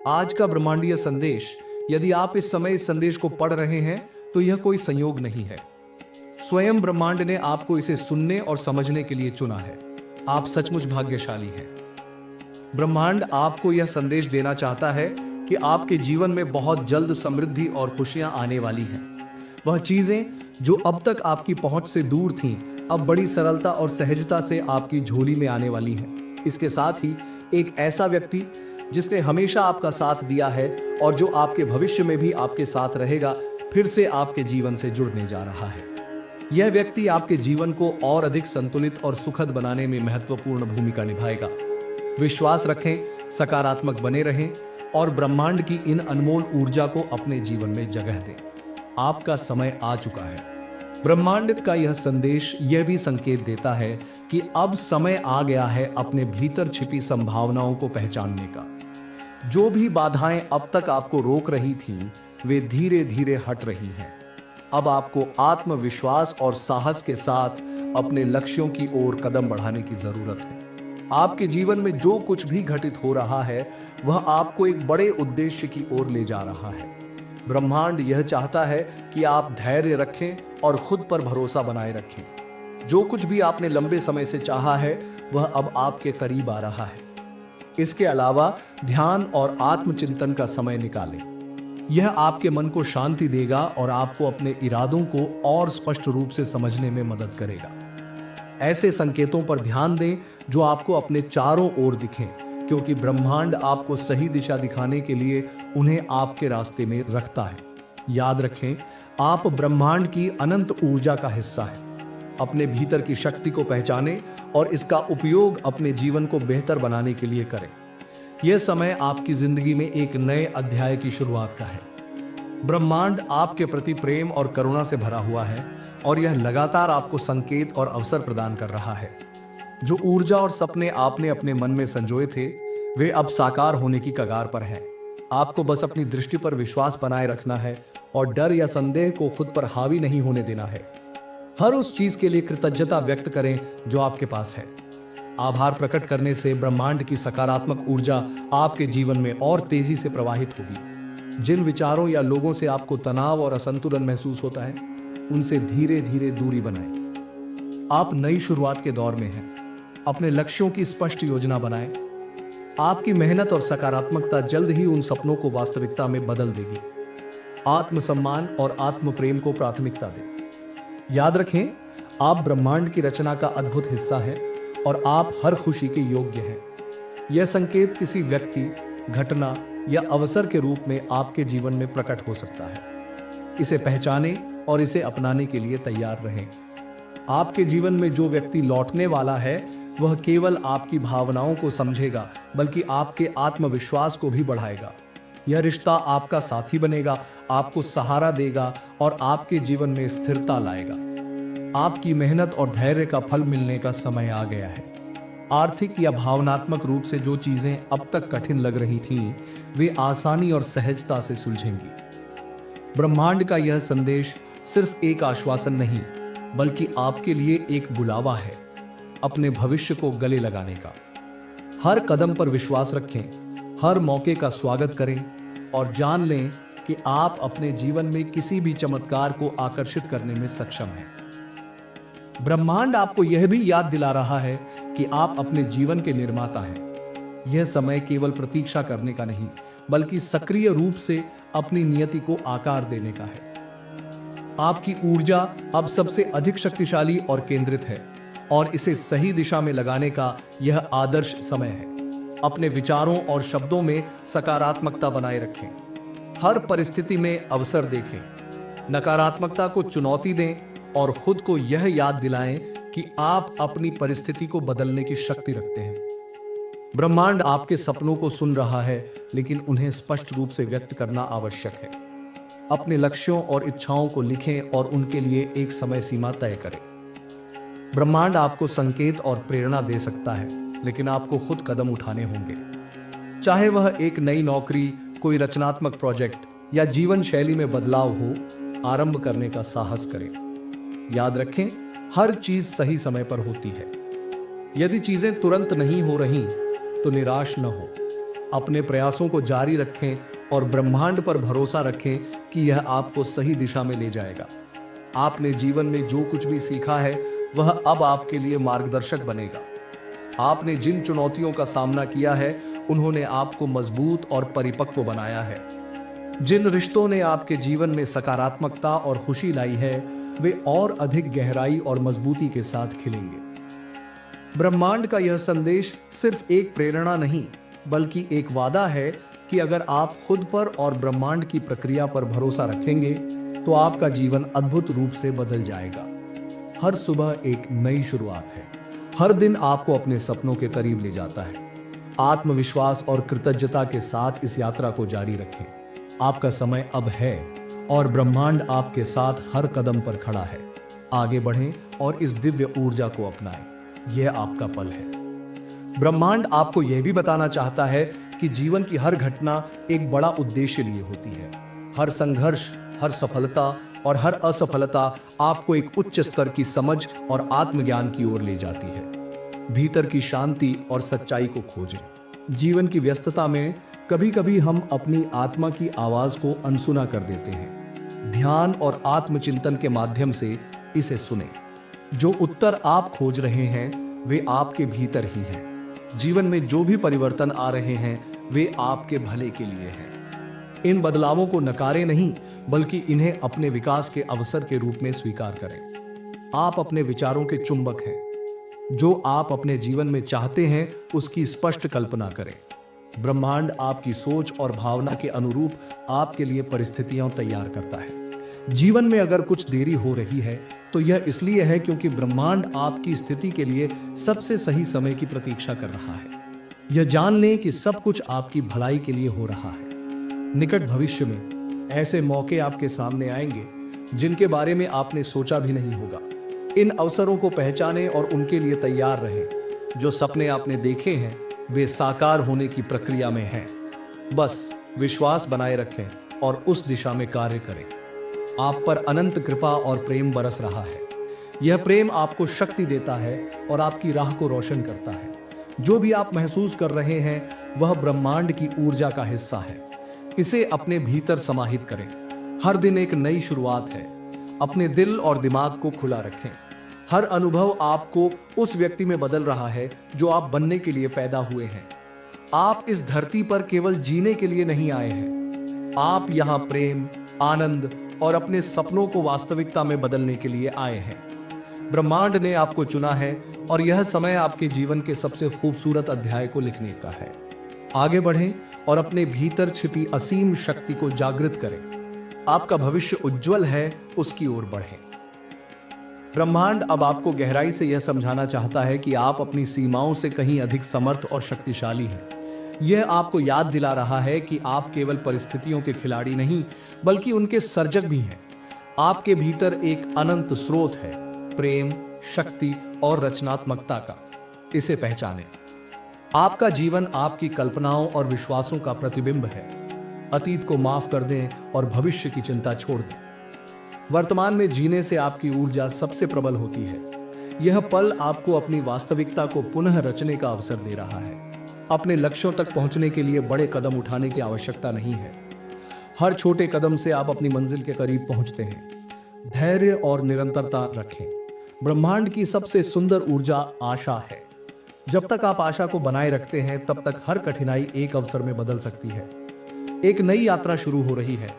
आज का ब्रह्मांडीय संदेश, यदि आप इस समय इस संदेश को पढ़ रहे हैं तो यह कोई संयोग नहीं है। स्वयं ब्रह्मांड ने आपको इसे सुनने और समझने के लिए चुना है। आप सचमुच भाग्यशाली हैं। ब्रह्मांड आपको यह संदेश देना चाहता है कि आपके जीवन में बहुत जल्द समृद्धि और खुशियां आने वाली हैं। वह चीजें जो अब तक आपकी पहुंच से दूर थीं, अब बड़ी सरलता और सहजता से आपकी झोली में आने वाली हैं। इसके साथ ही एक ऐसा व्यक्ति जिसने हमेशा आपका साथ दिया है और जो आपके भविष्य में भी आपके साथ रहेगा, फिर से आपके जीवन से जुड़ने जा रहा है। यह व्यक्ति आपके जीवन को और अधिक संतुलित और सुखद बनाने में महत्वपूर्ण भूमिका निभाएगा। विश्वास रखें, सकारात्मक बने रहें और ब्रह्मांड की इन अनमोल ऊर्जा को अपने जीवन में जगह दें। आपका समय आ चुका है। ब्रह्मांड का यह संदेश यह भी संकेत देता है कि अब समय आ गया है अपने भीतर छिपी संभावनाओं को पहचानने का। जो भी बाधाएं अब तक आपको रोक रही थीं, वे धीरे धीरे हट रही हैं। अब आपको आत्मविश्वास और साहस के साथ अपने लक्ष्यों की ओर कदम बढ़ाने की जरूरत है। आपके जीवन में जो कुछ भी घटित हो रहा है, वह आपको एक बड़े उद्देश्य की ओर ले जा रहा है। ब्रह्मांड यह चाहता है कि आप धैर्य रखें और खुद पर भरोसा बनाए रखें। जो कुछ भी आपने लंबे समय से चाहा है, वह अब आपके करीब आ रहा है। इसके अलावा ध्यान और आत्मचिंतन का समय निकालें। यह आपके मन को शांति देगा और आपको अपने इरादों को और स्पष्ट रूप से समझने में मदद करेगा। ऐसे संकेतों पर ध्यान दें जो आपको अपने चारों ओर दिखें, क्योंकि ब्रह्मांड आपको सही दिशा दिखाने के लिए उन्हें आपके रास्ते में रखता है। याद रखें, आप ब्रह्मांड की अनंत ऊर्जा का हिस्सा हैं। अपने भीतर की शक्ति को पहचानें और इसका उपयोग अपने जीवन को बेहतर बनाने के लिए करें। यह समय आपकी जिंदगी में एक नए अध्याय की शुरुआत का है। ब्रह्मांड आपके प्रति प्रेम और करुणा से भरा हुआ है और यह लगातार आपको संकेत और अवसर प्रदान कर रहा है। जो ऊर्जा और सपने आपने अपने मन में संजोए थे, वे अब साकार होने की कगार पर हैं। आपको बस अपनी दृष्टि पर विश्वास बनाए रखना है और डर या संदेह को खुद पर हावी नहीं होने देना है। हर उस चीज के लिए कृतज्ञता व्यक्त करें जो आपके पास है। आभार प्रकट करने से ब्रह्मांड की सकारात्मक ऊर्जा आपके जीवन में और तेजी से प्रवाहित होगी। जिन विचारों या लोगों से आपको तनाव और असंतुलन महसूस होता है, उनसे धीरे धीरे दूरी बनाएं। आप नई शुरुआत के दौर में हैं। अपने लक्ष्यों की स्पष्ट योजना बनाएं। आपकी मेहनत और सकारात्मकता जल्द ही उन सपनों को वास्तविकता में बदल देगी। आत्मसम्मान और आत्म प्रेम को प्राथमिकता दें। याद रखें, आप ब्रह्मांड की रचना का अद्भुत हिस्सा हैं और आप हर खुशी के योग्य हैं। यह संकेत किसी व्यक्ति, घटना या अवसर के रूप में आपके जीवन में प्रकट हो सकता है। इसे पहचानें और इसे अपनाने के लिए तैयार रहें। आपके जीवन में जो व्यक्ति लौटने वाला है, वह केवल आपकी भावनाओं को समझेगा, बल्कि आपके आत्मविश्वास को भी बढ़ाएगा। यह रिश्ता आपका साथी बनेगा, आपको सहारा देगा और आपके जीवन में स्थिरता लाएगा। आपकी मेहनत और धैर्य का फल मिलने का समय आ गया है। आर्थिक या भावनात्मक रूप से जो चीजें अब तक कठिन लग रही थीं, वे आसानी और सहजता से सुलझेंगी। ब्रह्मांड का यह संदेश सिर्फ एक आश्वासन नहीं, बल्कि आपके लिए एक बुलावा है, अपने भविष्य को गले लगाने का। हर कदम पर विश्वास रखें, हर मौके का स्वागत करें और जान लें कि आप अपने जीवन में किसी भी चमत्कार को आकर्षित करने में सक्षम हैं। ब्रह्मांड आपको यह भी याद दिला रहा है कि आप अपने जीवन के निर्माता हैं। यह समय केवल प्रतीक्षा करने का नहीं, बल्कि सक्रिय रूप से अपनी नियति को आकार देने का है। आपकी ऊर्जा अब सबसे अधिक शक्तिशाली और केंद्रित है और इसे सही दिशा में लगाने का यह आदर्श समय है। अपने विचारों और शब्दों में सकारात्मकता बनाए रखें। हर परिस्थिति में अवसर देखें। नकारात्मकता को चुनौती दें और खुद को यह याद दिलाएं कि आप अपनी परिस्थिति को बदलने की शक्ति रखते हैं। ब्रह्मांड आपके सपनों को सुन रहा है, लेकिन उन्हें स्पष्ट रूप से व्यक्त करना आवश्यक है। अपने लक्ष्यों और इच्छाओं को लिखें और उनके लिए एक समय सीमा तय करें। ब्रह्मांड आपको संकेत और प्रेरणा दे सकता है, लेकिन आपको खुद कदम उठाने होंगे। चाहे वह एक नई नौकरी, कोई रचनात्मक प्रोजेक्ट या जीवन शैली में बदलाव हो, आरंभ करने का साहस करें। याद रखें, हर चीज सही समय पर होती है। यदि चीजें तुरंत नहीं हो रही, तो निराश न हो। अपने प्रयासों को जारी रखें और ब्रह्मांड पर भरोसा रखें कि यह आपको सही दिशा में ले जाएगा। आपने जीवन में जो कुछ भी सीखा है वह अब आपके लिए मार्गदर्शक बनेगा। आपने जिन चुनौतियों का सामना किया है उन्होंने आपको मजबूत और परिपक्व बनाया है। जिन रिश्तों ने आपके जीवन में सकारात्मकता और खुशी लाई है वे और अधिक गहराई और मजबूती के साथ खिलेंगे। ब्रह्मांड का यह संदेश सिर्फ एक प्रेरणा नहीं बल्कि एक वादा है कि अगर आप खुद पर और ब्रह्मांड की प्रक्रिया पर भरोसा रखेंगे तो आपका जीवन अद्भुत रूप से बदल जाएगा। हर सुबह एक नई शुरुआत है। हर दिन आपको अपने सपनों के करीब ले जाता है। आत्मविश्वास और कृतज्ञता के साथ इस यात्रा को जारी रखें। आपका समय अब है और ब्रह्मांड आपके साथ हर कदम पर खड़ा है। आगे बढ़ें और इस दिव्य ऊर्जा को अपनाएं। यह आपका पल है। ब्रह्मांड आपको यह भी बताना चाहता है कि जीवन की हर घटना एक बड़ा उद्देश्य लिए होती है। हर संघर्ष, हर सफलता और हर असफलता आपको एक उच्च स्तर की समझ और आत्मज्ञान की ओर ले जाती है। भीतर की शांति और सच्चाई को खोजें। जीवन की व्यस्तता में कभी कभी हम अपनी आत्मा की आवाज को अनसुना कर देते हैं। ध्यान और आत्मचिंतन के माध्यम से इसे सुने। जो उत्तर आप खोज रहे हैं वे आपके भीतर ही हैं। जीवन में जो भी परिवर्तन आ रहे हैं वे आपके भले के लिए हैं। इन बदलावों को नकारें नहीं बल्कि इन्हें अपने विकास के अवसर के रूप में स्वीकार करें। आप अपने विचारों के चुंबक हैं। जो आप अपने जीवन में चाहते हैं उसकी स्पष्ट कल्पना करें। ब्रह्मांड आपकी सोच और भावना के अनुरूप आपके लिए परिस्थितियां तैयार करता है। जीवन में अगर कुछ देरी हो रही है तो यह इसलिए है क्योंकि ब्रह्मांड आपकी स्थिति के लिए सबसे सही समय की प्रतीक्षा कर रहा है। यह जान लें कि सब कुछ आपकी भलाई के लिए हो रहा है। निकट भविष्य में ऐसे मौके आपके सामने आएंगे जिनके बारे में आपने सोचा भी नहीं होगा। इन अवसरों को पहचानें और उनके लिए तैयार रहें। जो सपने आपने देखे हैं वे साकार होने की प्रक्रिया में हैं। बस विश्वास बनाए रखें और उस दिशा में कार्य करें। आप पर अनंत कृपा और प्रेम बरस रहा है। यह प्रेम आपको शक्ति देता है और आपकी राह को रोशन करता है। जो भी आप महसूस कर रहे हैं वह ब्रह्मांड की ऊर्जा का हिस्सा है। इसे अपने भीतर समाहित करें। हर दिन एक नई शुरुआत है। अपने दिल और दिमाग को खुला रखें। हर अनुभव आपको उस व्यक्ति में बदल रहा है जो आप बनने के लिए पैदा हुए हैं। आप इस धरती पर केवल जीने के लिए नहीं आए हैं। आप यहाँ प्रेम, आनंद और अपने सपनों को वास्तविकता में बदलने के लिए आए हैं। ब्रह्मांड ने आपको चुना है और यह समय आपके जीवन के सबसे खूबसूरत अध्याय को लिखने का है। आगे बढ़ें और अपने भीतर छिपी असीम शक्ति को जागृत करें। आपका भविष्य उज्जवल है, उसकी ओर बढ़ें। ब्रह्मांड अब आपको गहराई से यह समझाना चाहता है कि आप अपनी सीमाओं से कहीं अधिक समर्थ और शक्तिशाली हैं। यह आपको याद दिला रहा है कि आप केवल परिस्थितियों के खिलाड़ी नहीं बल्कि उनके सर्जक भी हैं। आपके भीतर एक अनंत स्रोत है, प्रेम, शक्ति और रचनात्मकता का। इसे पहचानें। आपका जीवन आपकी कल्पनाओं और विश्वासों का प्रतिबिंब है। अतीत को माफ कर दें और भविष्य की चिंता छोड़ दें। वर्तमान में जीने से आपकी ऊर्जा सबसे प्रबल होती है। यह पल आपको अपनी वास्तविकता को पुनः रचने का अवसर दे रहा है। अपने लक्ष्यों तक पहुंचने के लिए बड़े कदम उठाने की आवश्यकता नहीं है। हर छोटे कदम से आप अपनी मंजिल के करीब पहुंचते हैं। धैर्य और निरंतरता रखें। ब्रह्मांड की सबसे सुंदर ऊर्जा आशा है। जब तक आप आशा को बनाए रखते हैं तब तक हर कठिनाई एक अवसर में बदल सकती है। एक नई यात्रा शुरू हो रही है।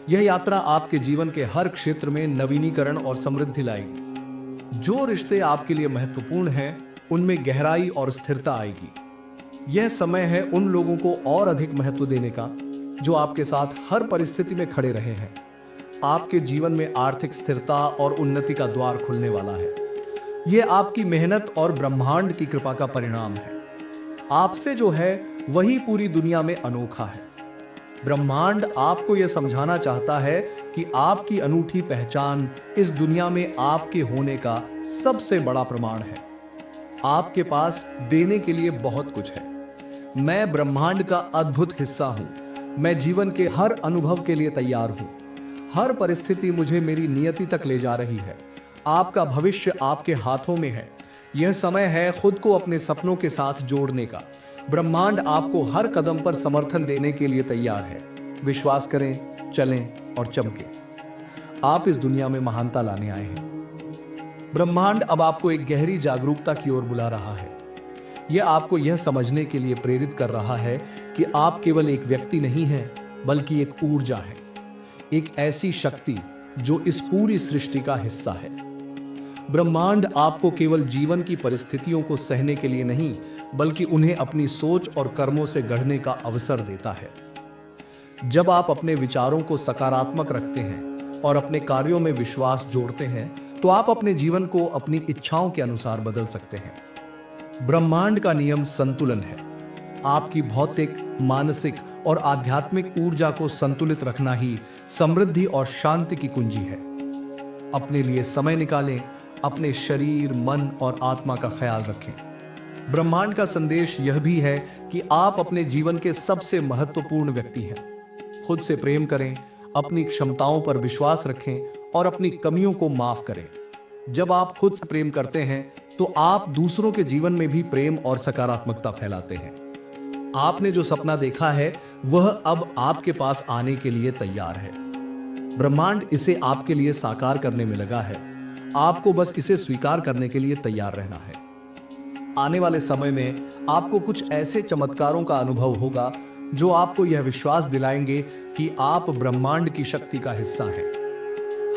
यह यात्रा आपके जीवन के हर क्षेत्र में नवीनीकरण और समृद्धि लाएगी। जो रिश्ते आपके लिए महत्वपूर्ण हैं उनमें गहराई और स्थिरता आएगी। यह समय है उन लोगों को और अधिक महत्व देने का जो आपके साथ हर परिस्थिति में खड़े रहे हैं। आपके जीवन में आर्थिक स्थिरता और उन्नति का द्वार खुलने वाला है। यह आपकी मेहनत और ब्रह्मांड की कृपा का परिणाम है। आपसे जो है वही पूरी दुनिया में अनोखा है। ब्रह्मांड आपको यह समझाना चाहता है कि आपकी अनूठी पहचान इस दुनिया में आपके होने का सबसे बड़ा प्रमाण है। आपके पास देने के लिए बहुत कुछ है। मैं ब्रह्मांड का अद्भुत हिस्सा हूं। मैं जीवन के हर अनुभव के लिए तैयार हूं। हर परिस्थिति मुझे मेरी नियति तक ले जा रही है। आपका भविष्य आपके हाथों में है। यह समय है खुद को अपने सपनों के साथ जोड़ने का। ब्रह्मांड आपको हर कदम पर समर्थन देने के लिए तैयार है। विश्वास करें, चलें और चमकें। आप इस दुनिया में महानता लाने आए हैं। ब्रह्मांड अब आपको एक गहरी जागरूकता की ओर बुला रहा है। यह आपको यह समझने के लिए प्रेरित कर रहा है कि आप केवल एक व्यक्ति नहीं हैं, बल्कि एक ऊर्जा है, एक ऐसी शक्ति जो इस पूरी सृष्टि का हिस्सा है। ब्रह्मांड आपको केवल जीवन की परिस्थितियों को सहने के लिए नहीं, बल्कि उन्हें अपनी सोच और कर्मों से गढ़ने का अवसर देता है। जब आप अपने विचारों को सकारात्मक रखते हैं और अपने कार्यों में विश्वास जोड़ते हैं, तो आप अपने जीवन को अपनी इच्छाओं के अनुसार बदल सकते हैं। ब्रह्मांड का नियम संतुलन है। आपकी भौतिक, मानसिक और आध्यात्मिक ऊर्जा को संतुलित रखना ही समृद्धि और शांति की कुंजी है। अपने लिए समय निकालें, अपने शरीर, मन और आत्मा का ख्याल रखें। ब्रह्मांड का संदेश यह भी है कि आप अपने जीवन के सबसे महत्वपूर्ण व्यक्ति हैं। खुद से प्रेम करें, अपनी क्षमताओं पर विश्वास रखें और अपनी कमियों को माफ करें। जब आप खुद से प्रेम करते हैं, तो आप दूसरों के जीवन में भी प्रेम और सकारात्मकता फैलाते हैं। आपने जो सपना देखा है, वह अब आपके पास आने के लिए तैयार है। ब्रह्मांड इसे आपके लिए साकार करने में लगा है। आपको बस इसे स्वीकार करने के लिए तैयार रहना है। आने वाले समय में आपको कुछ ऐसे चमत्कारों का अनुभव होगा जो आपको यह विश्वास दिलाएंगे कि आप ब्रह्मांड की शक्ति का हिस्सा हैं।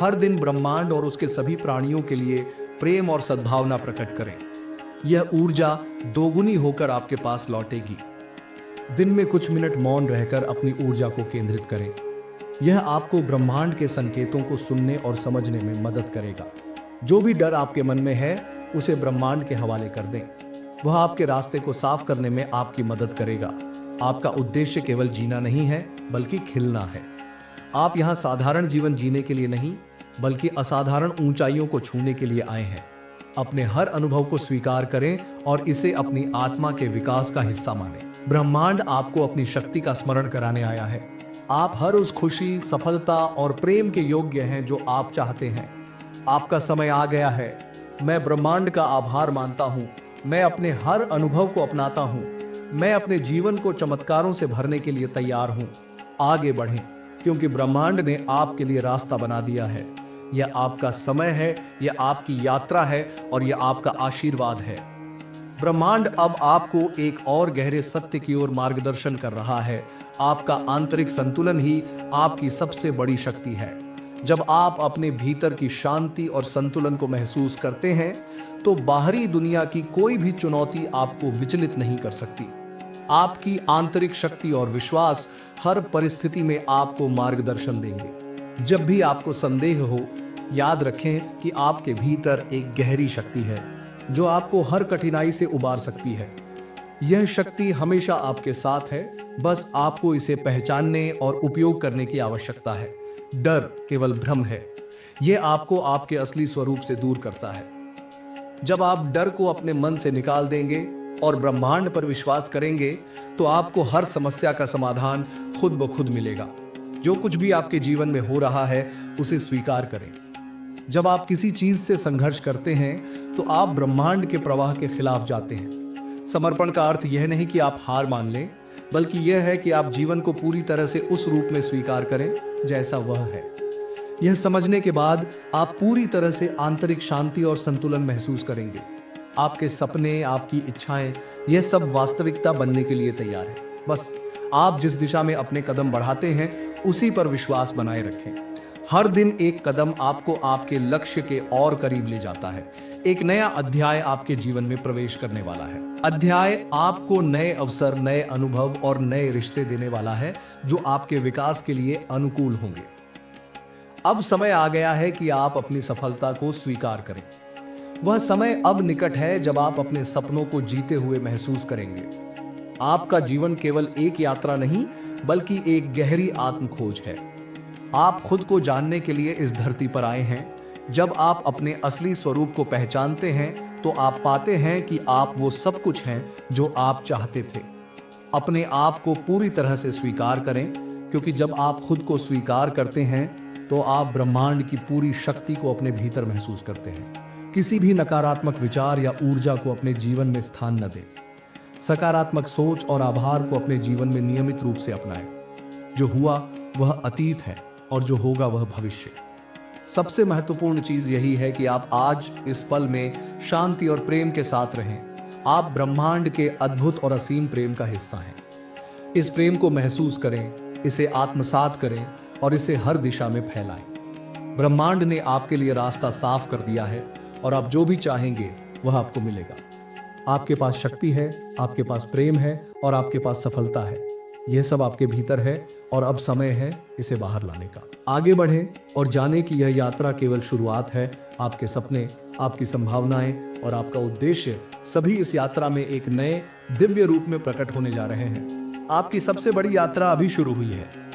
हर दिन ब्रह्मांड और उसके सभी प्राणियों के लिए प्रेम और सद्भावना प्रकट करें। यह ऊर्जा दोगुनी होकर आपके पास लौटेगी। दिन में कुछ मिनट मौन रहकर अपनी ऊर्जा को केंद्रित करें। यह आपको ब्रह्मांड के संकेतों को सुनने और समझने में मदद करेगा। जो भी डर आपके मन में है, उसे ब्रह्मांड के हवाले कर दें। वह आपके रास्ते को साफ करने में आपकी मदद करेगा। आपका उद्देश्य केवल जीना नहीं है, बल्कि खिलना है। आप यहाँ साधारण जीवन जीने के लिए नहीं, बल्कि असाधारण ऊंचाइयों को छूने के लिए आए हैं। अपने हर अनुभव को स्वीकार करें और इसे अपनी आत्मा के विकास का हिस्सा मानें। ब्रह्मांड आपको अपनी शक्ति का स्मरण कराने आया है। आप हर उस खुशी, सफलता और प्रेम के योग्य हैं जो आप चाहते हैं। आपका समय आ गया है। मैं ब्रह्मांड का आभार मानता हूँ। मैं अपने हर अनुभव को अपनाता हूँ। मैं अपने जीवन को चमत्कारों से भरने के लिए तैयार हूँ। आगे बढ़ें, क्योंकि ब्रह्मांड ने आपके लिए रास्ता बना दिया है। यह आपका समय है, यह आपकी यात्रा है और यह आपका आशीर्वाद है। ब्रह्मांड अब आपको एक और गहरे सत्य की ओर मार्गदर्शन कर रहा है। आपका आंतरिक संतुलन ही आपकी सबसे बड़ी शक्ति है। जब आप अपने भीतर की शांति और संतुलन को महसूस करते हैं, तो बाहरी दुनिया की कोई भी चुनौती आपको विचलित नहीं कर सकती। आपकी आंतरिक शक्ति और विश्वास हर परिस्थिति में आपको मार्गदर्शन देंगे। जब भी आपको संदेह हो, याद रखें कि आपके भीतर एक गहरी शक्ति है जो आपको हर कठिनाई से उबार सकती है। यह शक्ति हमेशा आपके साथ है, बस आपको इसे पहचानने और उपयोग करने की आवश्यकता है। डर केवल भ्रम है। यह आपको आपके असली स्वरूप से दूर करता है। जब आप डर को अपने मन से निकाल देंगे और ब्रह्मांड पर विश्वास करेंगे, तो आपको हर समस्या का समाधान खुद ब खुद मिलेगा। जो कुछ भी आपके जीवन में हो रहा है, उसे स्वीकार करें। जब आप किसी चीज से संघर्ष करते हैं, तो आप ब्रह्मांड के प्रवाह के खिलाफ जाते हैं। समर्पण का अर्थ यह नहीं कि आप हार मान लें, बल्कि यह है कि आप जीवन को पूरी तरह से उस रूप में स्वीकार करें जैसा वह है। यह समझने के बाद आप पूरी तरह से आंतरिक शांति और संतुलन महसूस करेंगे। आपके सपने, आपकी इच्छाएं, यह सब वास्तविकता बनने के लिए तैयार है। बस आप जिस दिशा में अपने कदम बढ़ाते हैं, उसी पर विश्वास बनाए रखें। हर दिन एक कदम आपको आपके लक्ष्य के और करीब ले जाता है। एक नया अध्याय आपके जीवन में प्रवेश करने वाला है। अध्याय आपको नए अवसर, नए अनुभव और नए रिश्ते देने वाला है, जो आपके विकास के लिए अनुकूल होंगे। अब समय आ गया है कि आप अपनी सफलता को स्वीकार करें। वह समय अब निकट है जब आप अपने सपनों को जीते हुए महसूस करेंगे। आपका जीवन केवल एक यात्रा नहीं, बल्कि एक गहरी आत्म खोज है। आप खुद को जानने के लिए इस धरती पर आए हैं। जब आप अपने असली स्वरूप को पहचानते हैं, तो आप पाते हैं कि आप वो सब कुछ हैं जो आप चाहते थे। अपने आप को पूरी तरह से स्वीकार करें, क्योंकि जब आप खुद को स्वीकार करते हैं, तो आप ब्रह्मांड की पूरी शक्ति को अपने भीतर महसूस करते हैं। किसी भी नकारात्मक विचार या ऊर्जा को अपने जीवन में स्थान न दें। सकारात्मक सोच और आभार को अपने जीवन में नियमित रूप से अपनाएं। जो हुआ वह अतीत है और जो होगा वह भविष्य। सबसे महत्वपूर्ण चीज यही है कि आप आज इस पल में शांति और प्रेम के साथ रहें। आप ब्रह्मांड के अद्भुत और असीम प्रेम का हिस्सा हैं। इस प्रेम को महसूस करें, इसे आत्मसात करें और इसे हर दिशा में फैलाएं। ब्रह्मांड ने आपके लिए रास्ता साफ कर दिया है और आप जो भी चाहेंगे वह आपको मिलेगा। आपके पास शक्ति है, आपके पास प्रेम है और आपके पास सफलता है। यह सब आपके भीतर है और अब समय है इसे बाहर लाने का। आगे बढ़ें और जाने कि यह यात्रा केवल शुरुआत है। आपके सपने, आपकी संभावनाएं और आपका उद्देश्य सभी इस यात्रा में एक नए दिव्य रूप में प्रकट होने जा रहे हैं। आपकी सबसे बड़ी यात्रा अभी शुरू हुई है।